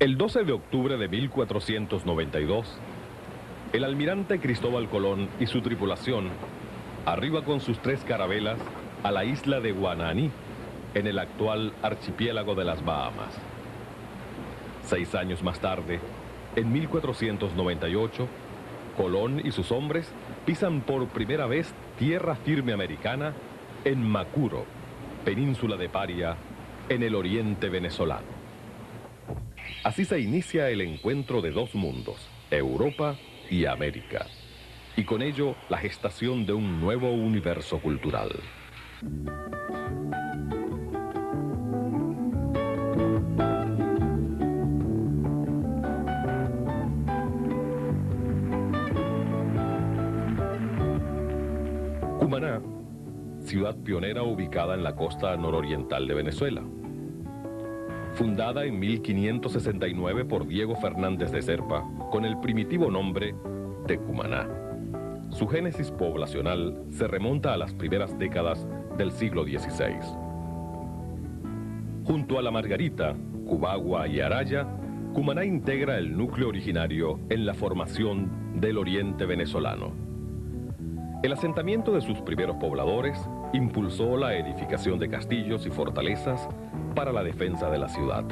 El 12 de octubre de 1492, el almirante Cristóbal Colón y su tripulación arriba con sus 3 carabelas a la isla de Guananí, en el actual archipiélago de las Bahamas. 6 años más tarde, en 1498, Colón y sus hombres pisan por primera vez tierra firme americana en Macuro, península de Paria, en el oriente venezolano. Así se inicia el encuentro de 2 mundos, Europa y América, y con ello la gestación de un nuevo universo cultural. Cumaná, ciudad pionera ubicada en la costa nororiental de Venezuela. Fundada en 1569 por Diego Fernández de Serpa, con el primitivo nombre de Cumaná. Su génesis poblacional se remonta a las primeras décadas del siglo XVI. Junto a La Margarita, Cubagua y Araya, Cumaná integra el núcleo originario en la formación del oriente venezolano. El asentamiento de sus primeros pobladores impulsó la edificación de castillos y fortalezas para la defensa de la ciudad.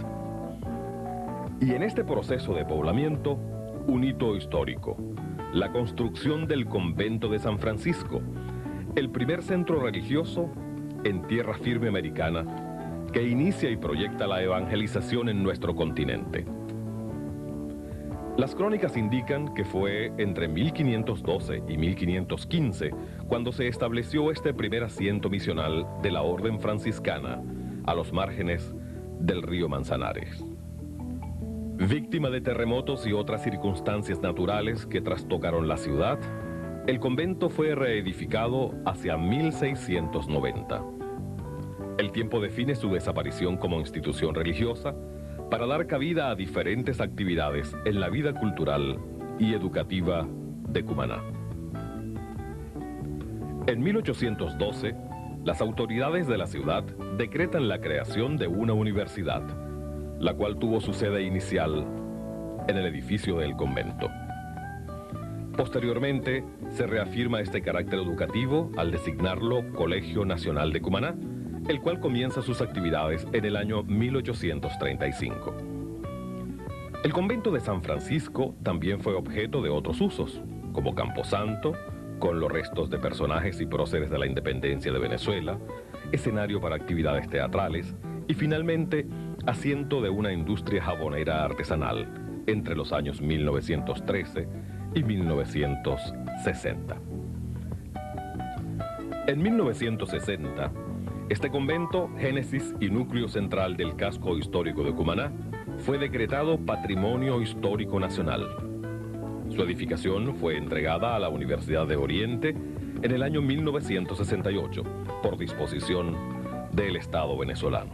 Y en este proceso de poblamiento, un hito histórico, la construcción del convento de San Francisco, el primer centro religioso en tierra firme americana que inicia y proyecta la evangelización en nuestro continente. Las crónicas indican que fue entre 1512 y 1515 cuando se estableció este primer asiento misional de la orden franciscana a los márgenes del río Manzanares. Víctima de terremotos y otras circunstancias naturales que trastocaron la ciudad, el convento fue reedificado hacia 1690. El tiempo define su desaparición como institución religiosa para dar cabida a diferentes actividades en la vida cultural y educativa de Cumaná. En 1812, las autoridades de la ciudad decretan la creación de una universidad, la cual tuvo su sede inicial en el edificio del convento. Posteriormente, se reafirma este carácter educativo al designarlo Colegio Nacional de Cumaná, el cual comienza sus actividades en el año 1835. El convento de San Francisco también fue objeto de otros usos, como camposanto, con los restos de personajes y próceres de la independencia de Venezuela, escenario para actividades teatrales y finalmente asiento de una industria jabonera artesanal entre los años 1913 y 1960. En 1960, este convento, génesis y núcleo central del casco histórico de Cumaná, fue decretado Patrimonio Histórico Nacional. Su edificación fue entregada a la Universidad de Oriente en el año 1968, por disposición del Estado venezolano.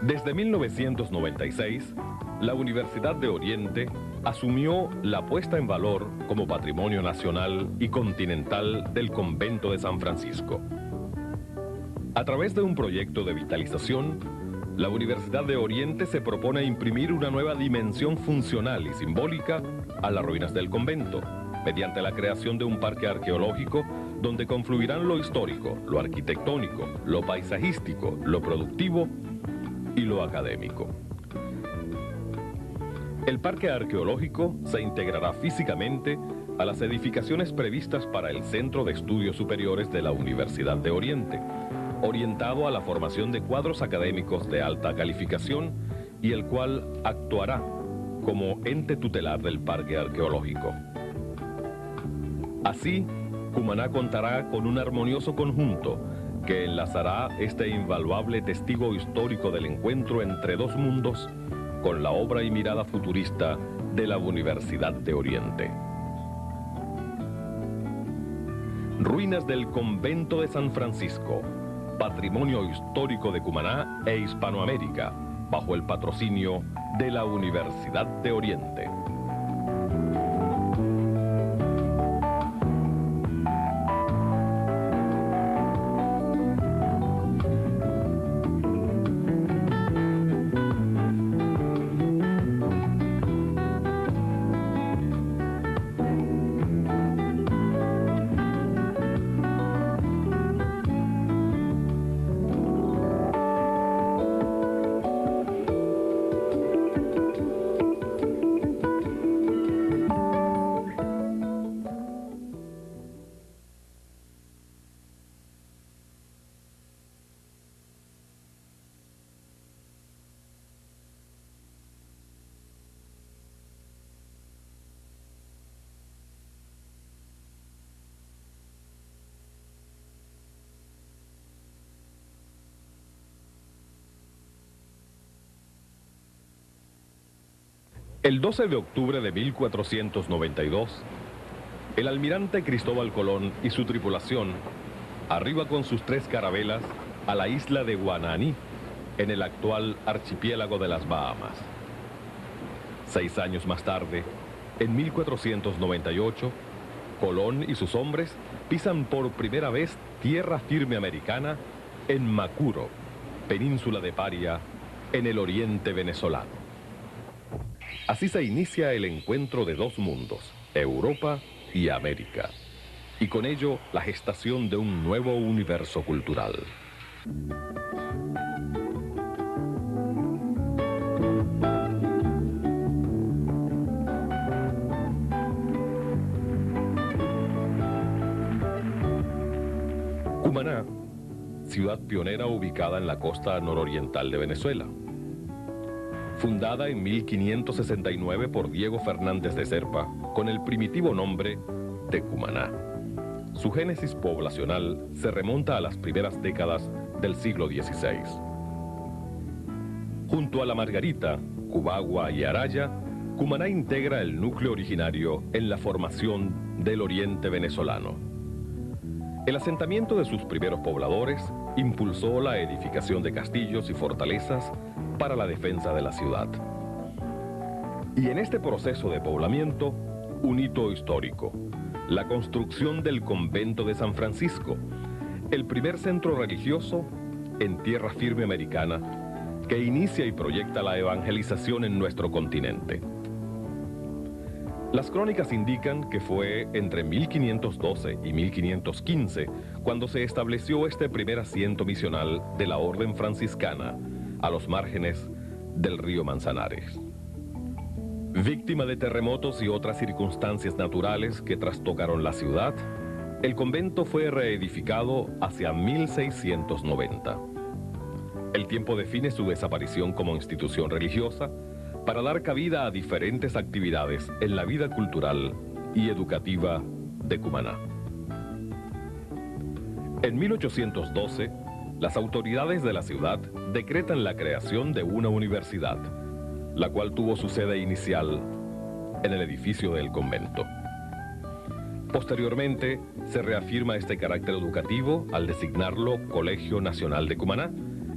Desde 1996, la Universidad de Oriente asumió la puesta en valor como patrimonio nacional y continental del convento de San Francisco. A través de un proyecto de vitalización, la Universidad de Oriente se propone imprimir una nueva dimensión funcional y simbólica a las ruinas del convento, mediante la creación de un parque arqueológico donde confluirán lo histórico, lo arquitectónico, lo paisajístico, lo productivo y lo académico. El parque arqueológico se integrará físicamente a las edificaciones previstas para el Centro de Estudios Superiores de la Universidad de Oriente, orientado a la formación de cuadros académicos de alta calificación y el cual actuará como ente tutelar del parque arqueológico. Así, Cumaná contará con un armonioso conjunto que enlazará este invaluable testigo histórico del encuentro entre 2 mundos con la obra y mirada futurista de la Universidad de Oriente. Ruinas del convento de San Francisco, patrimonio histórico de Cumaná e Hispanoamérica, bajo el patrocinio de la Universidad de Oriente. El 12 de octubre de 1492, el almirante Cristóbal Colón y su tripulación arriba con sus 3 carabelas a la isla de Guananí, en el actual archipiélago de las Bahamas. 6 años más tarde, en 1498, Colón y sus hombres pisan por primera vez tierra firme americana en Macuro, península de Paria, en el oriente venezolano. Así se inicia el encuentro de 2 mundos, Europa y América, y con ello la gestación de un nuevo universo cultural. Cumaná, ciudad pionera ubicada en la costa nororiental de Venezuela. Fundada en 1569 por Diego Fernández de Serpa, con el primitivo nombre de Cumaná. Su génesis poblacional se remonta a las primeras décadas del siglo XVI. Junto a La Margarita, Cubagua y Araya, Cumaná integra el núcleo originario en la formación del oriente venezolano. El asentamiento de sus primeros pobladores impulsó la edificación de castillos y fortalezas para la defensa de la ciudad. Y en este proceso de poblamiento, un hito histórico, la construcción del convento de San Francisco, el primer centro religioso en tierra firme americana que inicia y proyecta la evangelización en nuestro continente. Las crónicas indican que fue entre 1512 y 1515 cuando se estableció este primer asiento misional de la orden franciscana a los márgenes del río Manzanares. Víctima de terremotos y otras circunstancias naturales que trastocaron la ciudad, el convento fue reedificado hacia 1690. El tiempo define su desaparición como institución religiosa para dar cabida a diferentes actividades en la vida cultural y educativa de Cumaná. En 1812, las autoridades de la ciudad decretan la creación de una universidad, la cual tuvo su sede inicial en el edificio del convento. Posteriormente, se reafirma este carácter educativo al designarlo Colegio Nacional de Cumaná,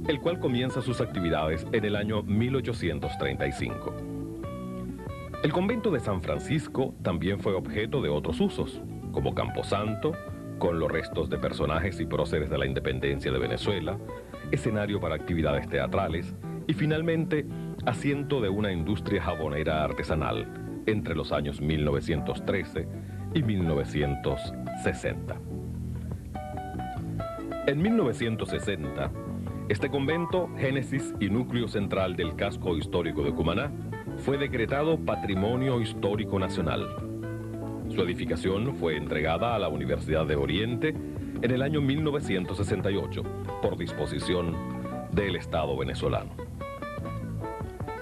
el cual comienza sus actividades en el año 1835. El convento de San Francisco también fue objeto de otros usos, como camposanto, con los restos de personajes y próceres de la independencia de Venezuela, escenario para actividades teatrales y finalmente asiento de una industria jabonera artesanal entre los años 1913 y 1960. En 1960, este convento, génesis y núcleo central del casco histórico de Cumaná, fue decretado Patrimonio Histórico Nacional. Su edificación fue entregada a la Universidad de Oriente en el año 1968 por disposición del Estado venezolano.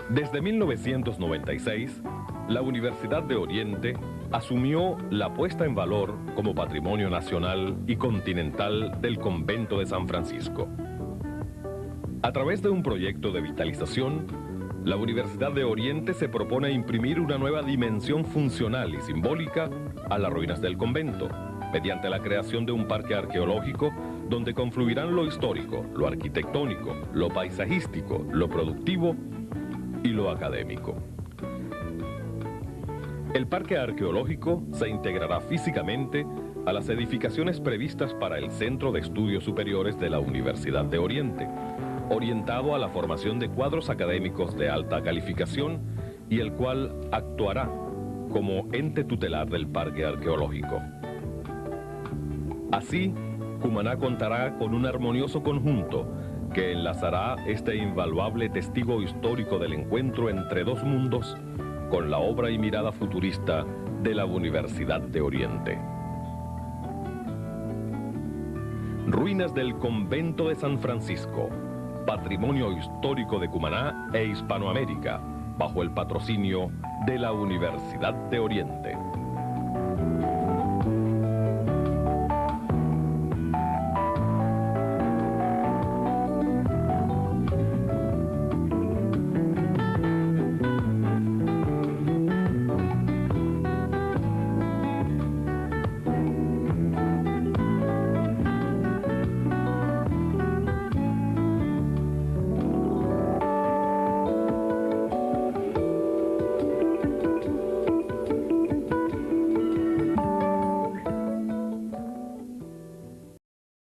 Desde 1996, la Universidad de Oriente asumió la puesta en valor como patrimonio nacional y continental del convento de San Francisco. A través de un proyecto de vitalización, la Universidad de Oriente se propone imprimir una nueva dimensión funcional y simbólica a las ruinas del convento, mediante la creación de un parque arqueológico donde confluirán lo histórico, lo arquitectónico, lo paisajístico, lo productivo y lo académico. El parque arqueológico se integrará físicamente a las edificaciones previstas para el Centro de Estudios Superiores de la Universidad de Oriente, orientado a la formación de cuadros académicos de alta calificación y el cual actuará como ente tutelar del parque arqueológico. Así, Cumaná contará con un armonioso conjunto que enlazará este invaluable testigo histórico del encuentro entre 2 mundos con la obra y mirada futurista de la Universidad de Oriente. Ruinas del convento de San Francisco, patrimonio histórico de Cumaná e Hispanoamérica, bajo el patrocinio de la Universidad de Oriente.